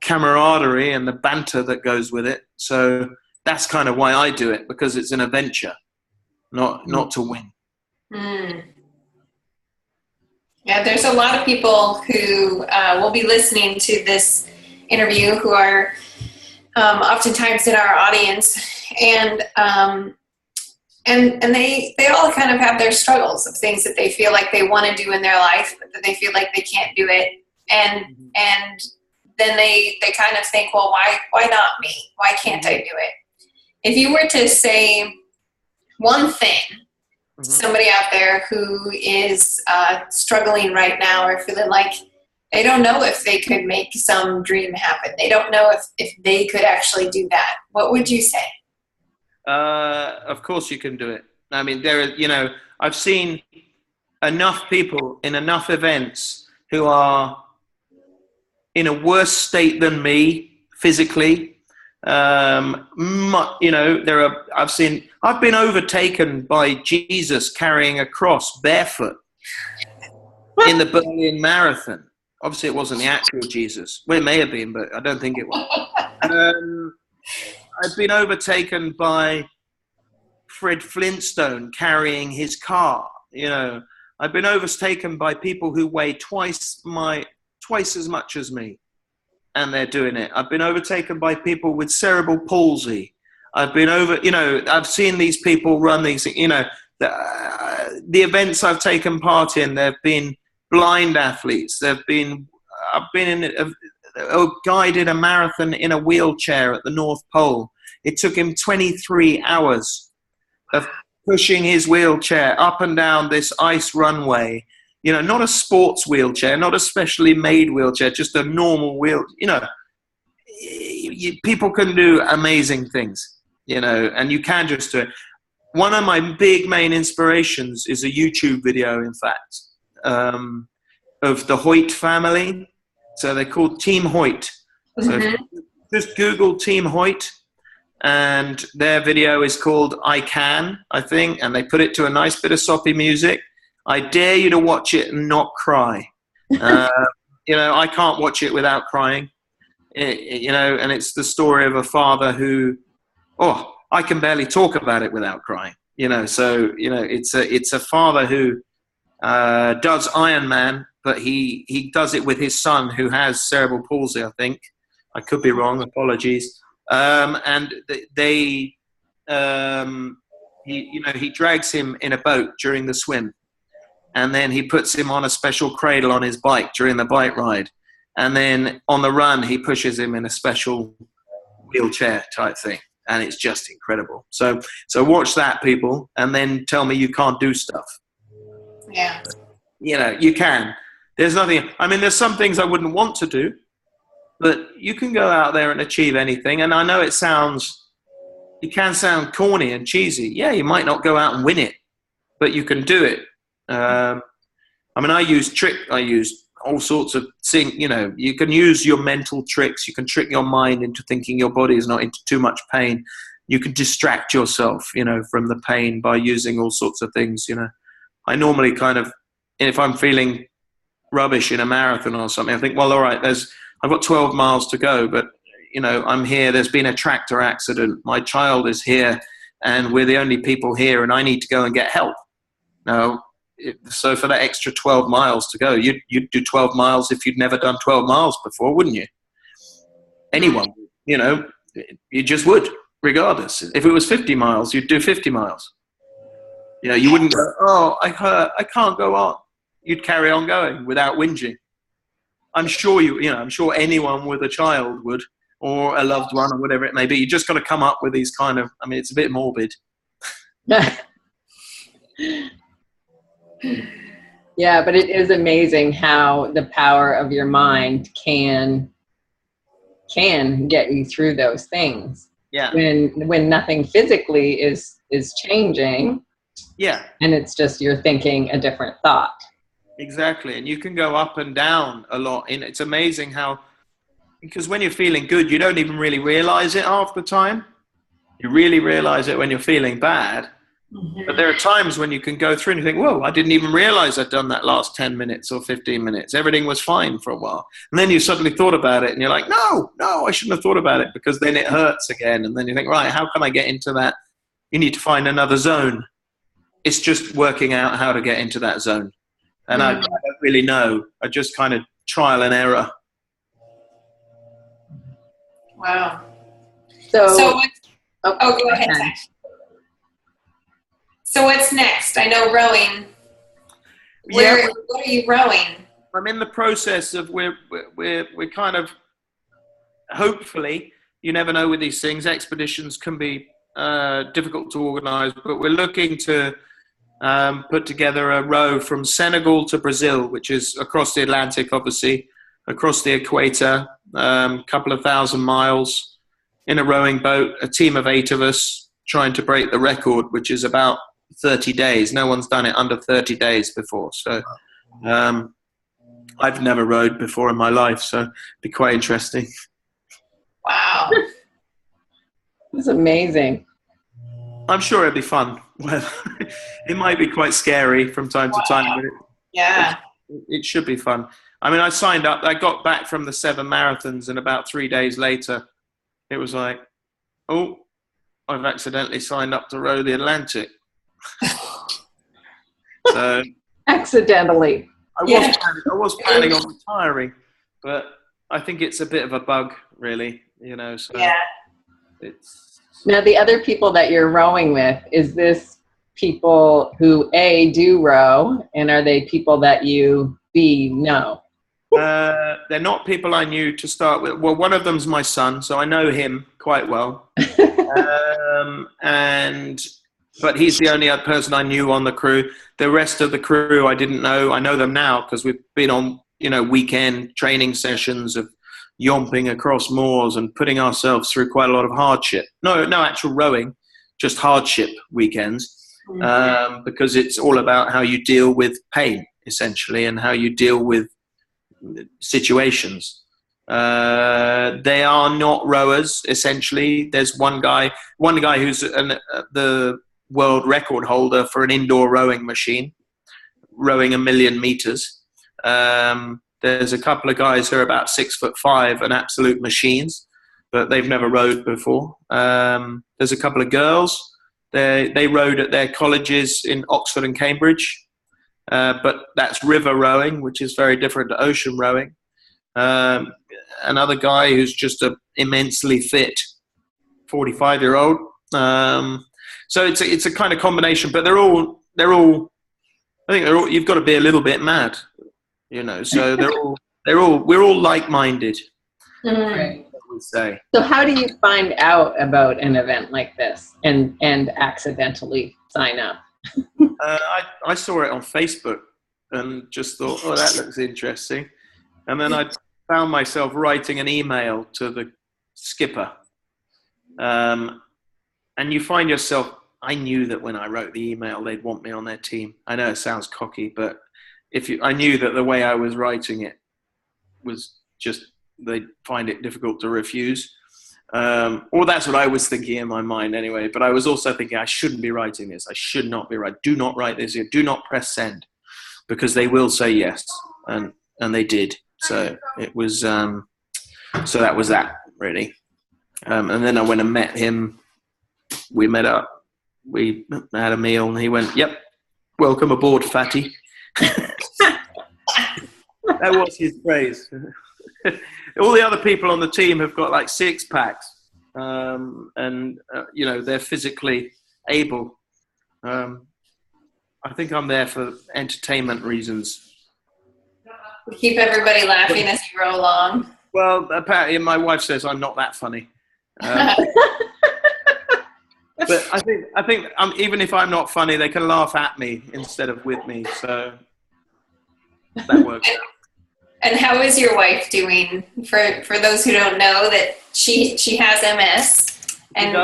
camaraderie and the banter that goes with it. So that's kind of why I do it, because it's an adventure, not to win. Yeah, there's a lot of people who will be listening to this interview who are oftentimes in our audience, and they all kind of have their struggles of things that they feel like they want to do in their life, but that they feel like they can't do it, and then they kind of think, well, why not me? Why can't I do it? If you were to say one thing to somebody out there who is struggling right now or feeling like they don't know if they could make some dream happen, they don't know if they could actually do that, what would you say? Of course you can do it. I mean, I've seen enough people in enough events who are in a worse state than me physically. I've been overtaken by Jesus carrying a cross barefoot in the Berlin Marathon. Obviously it wasn't the actual Jesus. Well, it may have been, but I don't think it was. I've been overtaken by Fred Flintstone carrying his car. I've been overtaken by people who weigh twice as much as me, and they're doing it. I've been overtaken by people with cerebral palsy. I've seen these people run these, the events I've taken part in, there have been blind athletes. I've been in a guy did a marathon in a wheelchair at the North Pole. It took him 23 hours of pushing his wheelchair up and down this ice runway. Not a sports wheelchair, not a specially made wheelchair, just a normal wheel. People can do amazing things, and you can just do it. One of my big main inspirations is a YouTube video, in fact, of the Hoyt family. So they're called Team Hoyt. So just Google Team Hoyt, and their video is called I Can, I think, and they put it to a nice bit of soppy music. I dare you to watch it and not cry. I can't watch it without crying. And it's the story of a father who, I can barely talk about it without crying. It's a father who does Ironman, but he does it with his son who has cerebral palsy, I think. I could be wrong, apologies. And they he drags him in a boat during the swim, and then he puts him on a special cradle on his bike during the bike ride, and then on the run he pushes him in a special wheelchair type thing, and it's just incredible. So watch that, people, and then tell me you can't do stuff. Yeah. You can. There's nothing. I mean, there's some things I wouldn't want to do, but you can go out there and achieve anything. And I know it can sound corny and cheesy. Yeah, you might not go out and win it, but you can do it. I mean, I use all sorts of things. You can use your mental tricks. You can trick your mind into thinking your body is not into too much pain. You can distract yourself, from the pain by using all sorts of things. I normally if I'm feeling rubbish in a marathon or something, I think, well, all right, I've got 12 miles to go, but I'm here. There's been a tractor accident. My child is here, and we're the only people here, and I need to go and get help. So for that extra 12 miles to go, you'd do 12 miles if you'd never done 12 miles before, wouldn't you? Anyone, you just would, regardless. If it was 50 miles, you'd do 50 miles. You wouldn't go, oh, I hurt, I can't go on. You'd carry on going without whinging. I'm sure I'm sure anyone with a child would, or a loved one, or whatever it may be. You just got to come up with these it's a bit morbid. Yeah, but it is amazing how the power of your mind can get you through those things. Yeah. When nothing physically is changing. Yeah. And it's just you're thinking a different thought. Exactly. And you can go up and down a lot. And it's amazing because when you're feeling good, you don't even really realize it half the time. You really realize it when you're feeling bad. Mm-hmm. But there are times when you can go through and you think, whoa, I didn't even realize I'd done that last 10 minutes or 15 minutes. Everything was fine for a while. And then you suddenly thought about it and you're like, no, I shouldn't have thought about it, because then it hurts again. And then you think, right, how can I get into that? You need to find another zone. It's just working out how to get into that zone. And I don't really know. I just kind of trial and error. Wow. So what's, go ahead. So what's next? I know rowing. What are you rowing? I'm in the process of we're kind of, hopefully, you never know with these things. Expeditions can be difficult to organize, but we're looking to put together a row from Senegal to Brazil, which is across the Atlantic, obviously, across the equator, couple of 1,000 miles in a rowing boat, a team of 8 of us trying to break the record, which is about 30 days. No one's done it under 30 days before. So I've never rowed before in my life, so it'd be quite interesting. Wow. It's amazing. I'm sure it'll be fun. Well, it might be quite scary from time to time, but it should be fun. I mean, I signed up. I got back from the 7 marathons, and about 3 days later, it was like, oh, I've accidentally signed up to row the Atlantic. So accidentally. I was planning on retiring, but I think it's a bit of a bug, really. So it's. Now, the other people that you're rowing with, is this people who A, do row, and are they people that you B, know? They're not people I knew to start with. Well, one of them's my son, so I know him quite well. But he's the only other person I knew on the crew. The rest of the crew I didn't know. I know them now because we've been on, weekend training sessions of yomping across moors and putting ourselves through quite a lot of hardship. No actual rowing, just hardship weekends, because it's all about how you deal with pain, essentially, and how you deal with situations. They are not rowers, essentially. There's one guy who's the world record holder for an indoor rowing machine, rowing 1 million meters. There's a couple of guys who are about 6'5" and absolute machines, but they've never rowed before. There's a couple of girls. They rowed at their colleges in Oxford and Cambridge, but that's river rowing, which is very different to ocean rowing. Another guy who's just an immensely fit 45-year-old. So it's a kind of combination, but they're all. I think you've got to be a little bit mad, So we're all like-minded. Right. I would say. So how do you find out about an event like this and accidentally sign up? I saw it on Facebook and just thought, oh, that looks interesting. And then I found myself writing an email to the skipper. And you find yourself, I knew that when I wrote the email, they'd want me on their team. I know it sounds cocky, but I knew that the way I was writing it was just, they'd find it difficult to refuse. Or that's what I was thinking in my mind anyway. But I was also thinking, I shouldn't be writing this. I should not be writing. Do not write this here. Do not press send, because they will say yes. And they did. So it was, so that was that, really. And then I went and met him. We met up. We had a meal, and he went, "Yep, welcome aboard, fatty." That was his phrase. All the other people on the team have got like 6-packs, and they're physically able. I think I'm there for entertainment reasons. Keep everybody laughing as you roll along. Well, apparently my wife says I'm not that funny. But I think even if I'm not funny, they can laugh at me instead of with me. So that works out. And how is your wife doing? For those who don't know, that she has MS and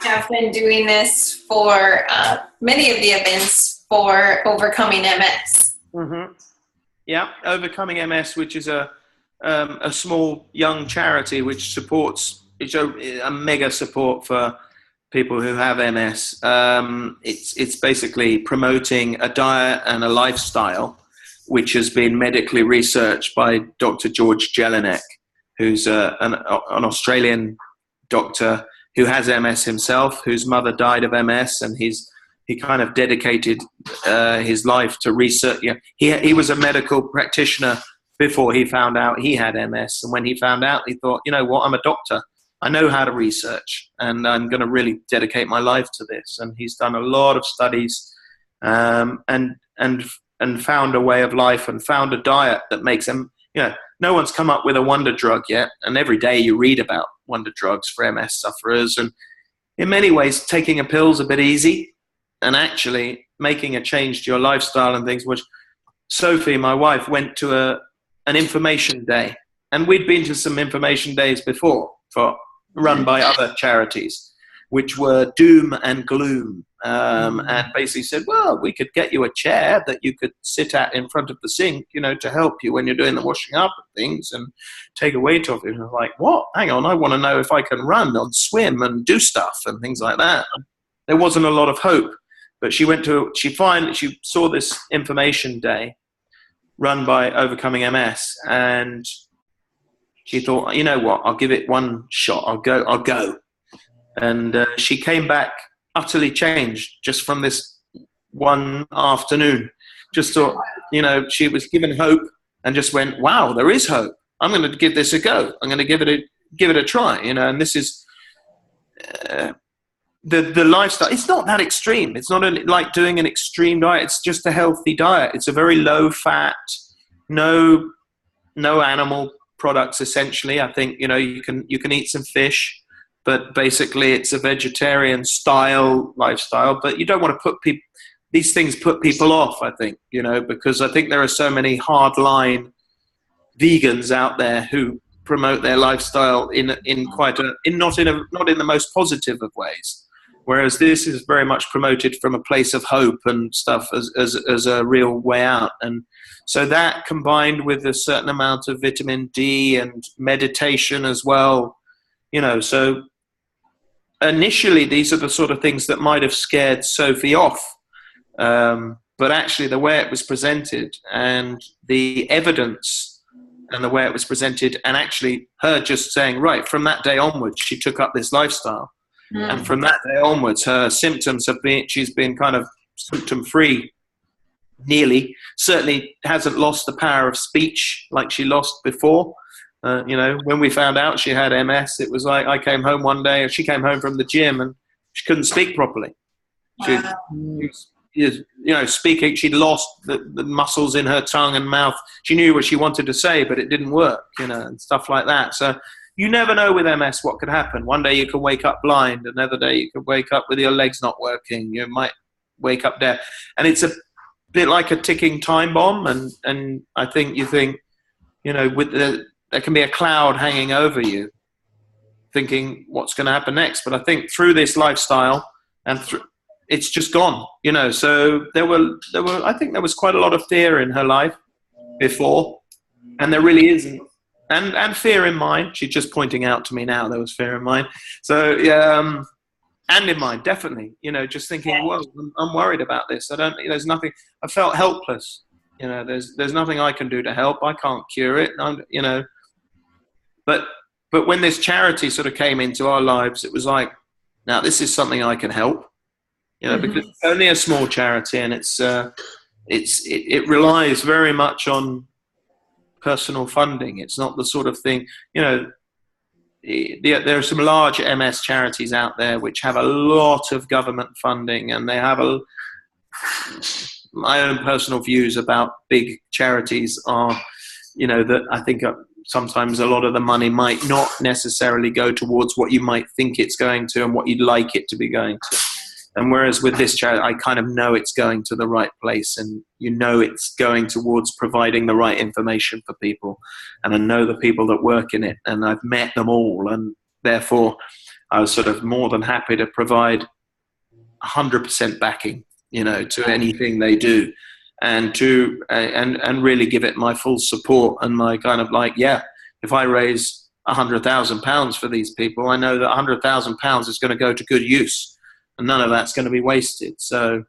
have been doing this for many of the events for Overcoming MS. Mm-hmm. Yeah, Overcoming MS, which is a small young charity which supports. It's a mega support for people who have MS. It's basically promoting a diet and a lifestyle which has been medically researched by Dr. George Jelinek, who's an Australian doctor who has MS himself, whose mother died of MS, and he kind of dedicated his life to research. He was a medical practitioner before he found out he had MS, and when he found out, he thought, you know what, I'm a doctor. I know how to research, and I'm going to really dedicate my life to this. And he's done a lot of studies, and found a way of life and found a diet that makes him. No one's come up with a wonder drug yet, and every day you read about wonder drugs for MS sufferers. And in many ways, taking a pill's a bit easy, and actually making a change to your lifestyle and things. Which Sophie, my wife, went to an information day, and we'd been to some information days before run by other charities, which were doom and gloom, and basically said, well, we could get you a chair that you could sit at in front of the sink, to help you when you're doing the washing up and things, and take a weight off it. And I was like, what? Hang on, I want to know if I can run and swim and do stuff and things like that. There wasn't a lot of hope, but she saw this information day run by Overcoming MS, and she thought, you know what, I'll give it one shot. I'll go. And she came back utterly changed just from this one afternoon. Just thought, she was given hope and just went, wow, there is hope. I'm going to give this a go. I'm going to give it a try, and this is the lifestyle. It's not that extreme. It's not like doing an extreme diet. It's just a healthy diet. It's a very low fat, no animal products essentially. I think you can eat some fish, but basically it's a vegetarian style lifestyle. But you don't want to put these things put people off, I think, because I think there are so many hardline vegans out there who promote their lifestyle in not in the most positive of ways, whereas this is very much promoted from a place of hope and stuff as a real way out. And so that, combined with a certain amount of vitamin D and meditation as well, so initially these are the sort of things that might have scared Sophie off. But actually the way it was presented and the evidence and the way it was presented, and actually her just saying, right, from that day onwards, she took up this lifestyle. Mm. And from that day onwards, her symptoms she's been kind of symptom free. Nearly, certainly hasn't lost the power of speech like she lost before. When we found out she had MS, it was like I came home one day, she came home from the gym and She couldn't speak properly. She, Wow. speaking, she'd lost the muscles in her tongue and mouth. She knew what she wanted to say, but it didn't work, and stuff like that. So you never know with MS what could happen. One day you can wake up blind. Another day you could wake up with your legs not working. You might wake up deaf. And it's a bit like a ticking time bomb. And I think you think, there can be a cloud hanging over you, thinking what's going to happen next. But I think through this lifestyle and it's just gone, So I think there was quite a lot of fear in her life before, and there really isn't. And fear in mine. She's just pointing out to me now there was fear in mine. So, and in mine, definitely, just thinking, well, I'm worried about this. There's nothing, I felt helpless. There's nothing I can do to help. I can't cure it, But when this charity sort of came into our lives, it was like, now this is something I can help, because it's only a small charity, and it relies very much on personal funding. It's not the sort of thing, there are some large MS charities out there which have a lot of government funding, and they have my own personal views about big charities are, that I think sometimes a lot of the money might not necessarily go towards what you might think it's going to and what you'd like it to be going to. And whereas with this charity, I kind of know it's going to the right place, and it's going towards providing the right information for people. And I know the people that work in it, and I've met them all, and therefore I was sort of more than happy to provide 100% backing, to anything they do, and to and really give it my full support and my kind of like, if I raise £100,000 for these people, I know that £100,000 is going to go to good use. And none of that's going to be wasted. So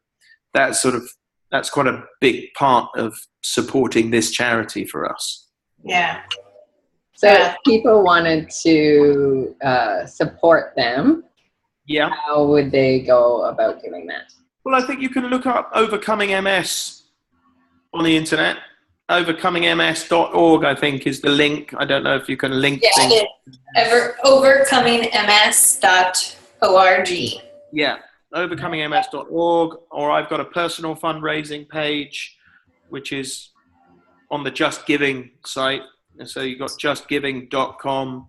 that's quite a big part of supporting this charity for us. Yeah. So if people wanted to support them, how would they go about doing that? Well, I think you can look up Overcoming MS on the internet. Overcomingms.org, I think, is the link. I don't know if you can link things. Overcomingms.org. Yeah, overcomingms.org, or I've got a personal fundraising page, which is on the Just Giving site. And so you've got justgiving.com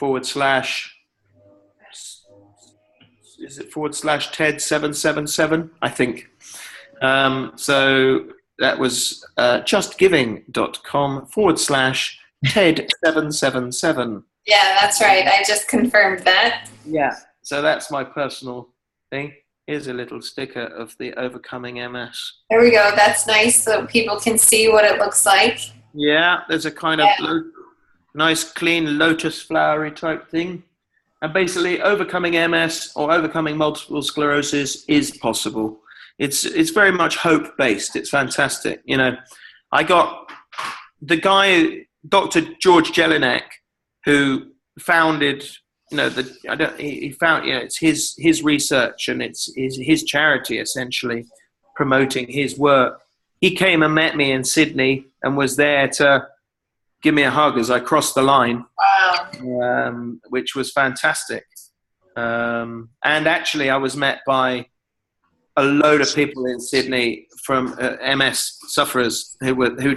/TED777, I think. So that was justgiving.com /TED777. Yeah, that's right. I just confirmed that. Yeah. So that's my personal thing. Here's a little sticker of the Overcoming MS. There we go. That's nice so people can see what it looks like. Yeah, there's a kind of nice, clean lotus flowery type thing. And basically, overcoming MS or overcoming multiple sclerosis is possible. It's very much hope-based. It's fantastic. I got the guy, Dr. George Jelinek, who founded... it's his research, and it's his charity essentially promoting his work. He came and met me in Sydney and was there to give me a hug as I crossed the line. Wow. Which was fantastic. And actually I was met by a load of people in Sydney from MS sufferers who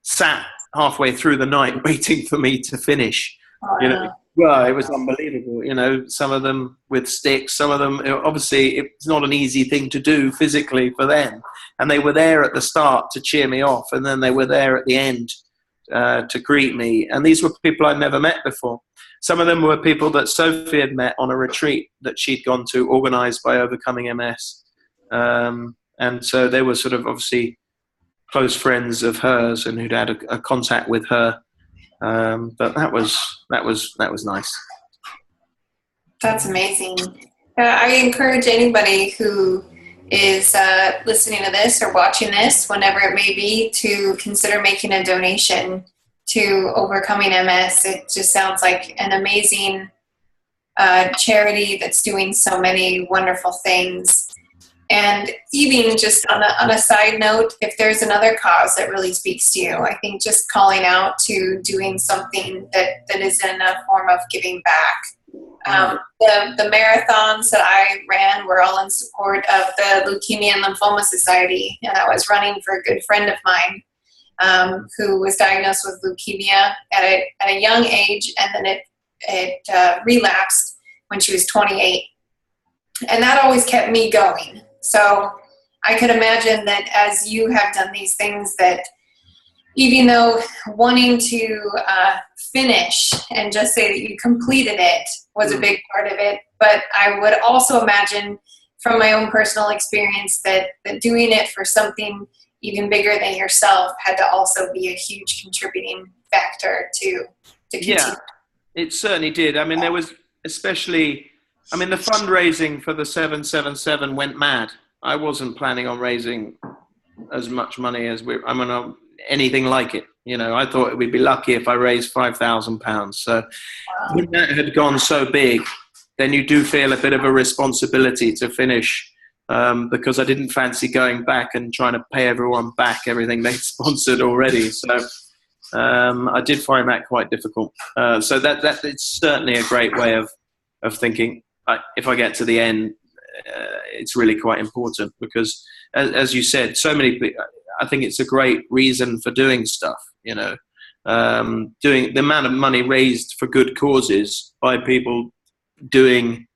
sat halfway through the night waiting for me to finish. Wow. Well, it was unbelievable. Some of them with sticks, some of them, obviously, it's not an easy thing to do physically for them. And they were there at the start to cheer me off, and then they were there at the end to greet me. And these were people I'd never met before. Some of them were people that Sophie had met on a retreat that she'd gone to, organized by Overcoming MS. And so they were sort of obviously close friends of hers and who'd had a contact with her. But that was nice. That's amazing. I encourage anybody who is listening to this or watching this, whenever it may be, to consider making a donation to Overcoming MS. It just sounds like an amazing charity that's doing so many wonderful things. And even just on a side note, if there's another cause that really speaks to you, I think just calling out to doing something that is in a form of giving back The marathons that I ran were all in support of the Leukemia and Lymphoma Society, and I was running for a good friend of mine who was diagnosed with leukemia at a young age, and then it relapsed when she was 28. And that always kept me going. So I could imagine that as you have done these things, that even though wanting to finish and just say that you completed it was a big part of it, but I would also imagine from my own personal experience that doing it for something even bigger than yourself had to also be a huge contributing factor to continue. Yeah, it certainly did. I mean, there was especially, the fundraising for the 777 went mad. I wasn't planning on raising as much money as anything like it. I thought we'd be lucky if I raised £5,000. So when that had gone so big, then you do feel a bit of a responsibility to finish, because I didn't fancy going back and trying to pay everyone back everything they sponsored already. So I did find that quite difficult. So that it's certainly a great way of thinking. If I get to the end, it's really quite important because, as you said, so many people. I think it's a great reason for doing stuff. Doing the amount of money raised for good causes by people doing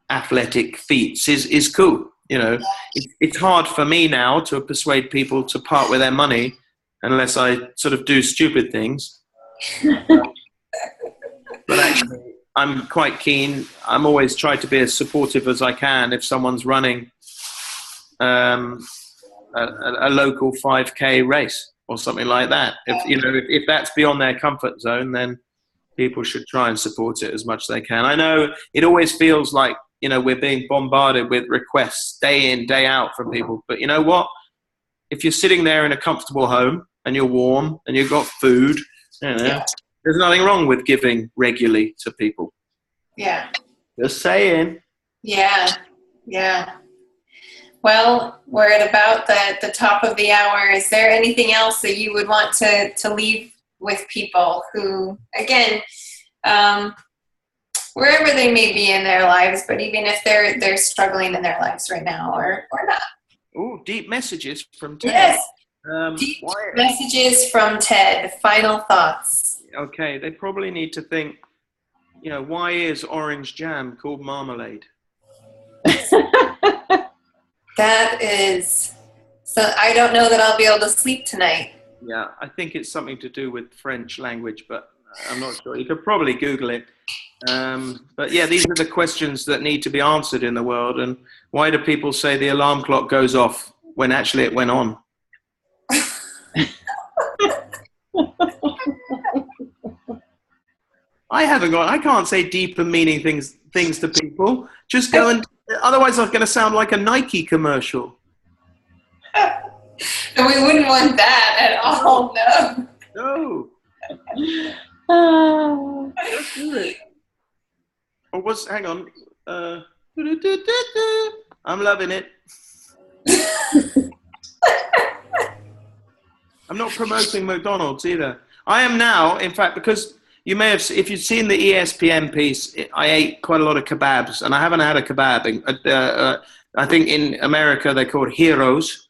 athletic feats is cool. It's hard for me now to persuade people to part with their money unless I sort of do stupid things. But actually, I'm quite keen. I'm always trying to be as supportive as I can if someone's running a local 5K race or something like that. If that's beyond their comfort zone, then people should try and support it as much as they can. I know it always feels like, we're being bombarded with requests day in, day out from people. But you know what? If you're sitting there in a comfortable home and you're warm and you've got food, there's nothing wrong with giving regularly to people. Yeah. Just saying. Yeah. Yeah. Well, we're at about the top of the hour. Is there anything else that you would want to leave with people who, again, wherever they may be in their lives, but even if they're struggling in their lives right now or not? Oh, deep messages from Ted. Yes. Deep messages from Ted. Final thoughts. Okay, they probably need to think, why is orange jam called marmalade? That is, so I don't know that I'll be able to sleep tonight. Yeah, I think it's something to do with French language, but I'm not sure. You could probably Google it. But yeah, these are the questions that need to be answered in the world. And why do people say the alarm clock goes off when actually it went on? I can't say deep and meaning things to people. Just go and, otherwise I'm going to sound like a Nike commercial. No, we wouldn't want that at all, no. No. Let's do it. Hang on. I'm loving it. I'm not promoting McDonald's either. I am now, in fact, because you may have, if you've seen the ESPN piece, I ate quite a lot of kebabs, and I haven't had a kebab. I think in America they're called heroes.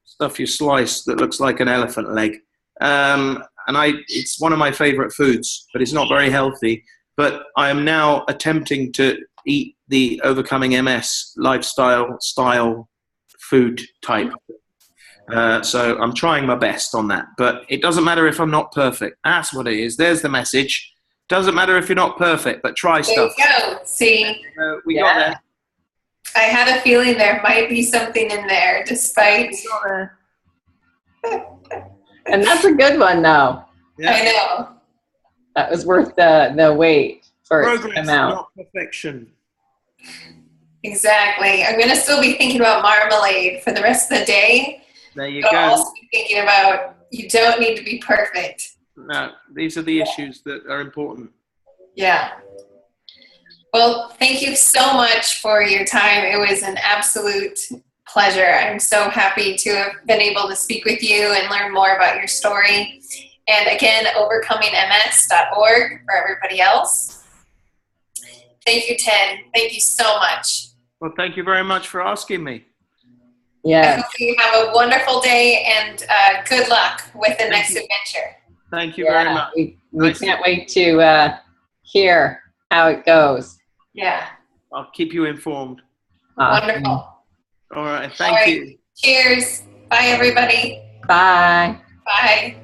Stuff you slice that looks like an elephant leg. It's one of my favorite foods, but it's not very healthy. But I am now attempting to eat the Overcoming MS lifestyle style food type. So I'm trying my best on that. But it doesn't matter if I'm not perfect. That's what it is. There's the message. Doesn't matter if you're not perfect, but try stuff. There you go. See? We got there. I had a feeling there might be something in there, despite. And that's a good one, though. Yeah. I know. That was worth the wait for it to come out. Not perfection. Exactly. I'm going to still be thinking about marmalade for the rest of the day. There you but go. I'll also be thinking about you don't need to be perfect. No, these are the issues that are important. Yeah. Well, thank you so much for your time. It was an absolute pleasure. I'm so happy to have been able to speak with you and learn more about your story. And again, overcomingms.org for everybody else. Thank you, Ted. Thank you so much. Well, thank you very much for asking me. I Yeah. hope you have a wonderful day and good luck with the next adventure. Thank you very Yeah, much. we Nice. can't wait to hear how it goes. Yeah, I'll keep you informed. Awesome. wonderful. All right. All Thank right. you. Cheers. Bye, everybody. Bye. Bye.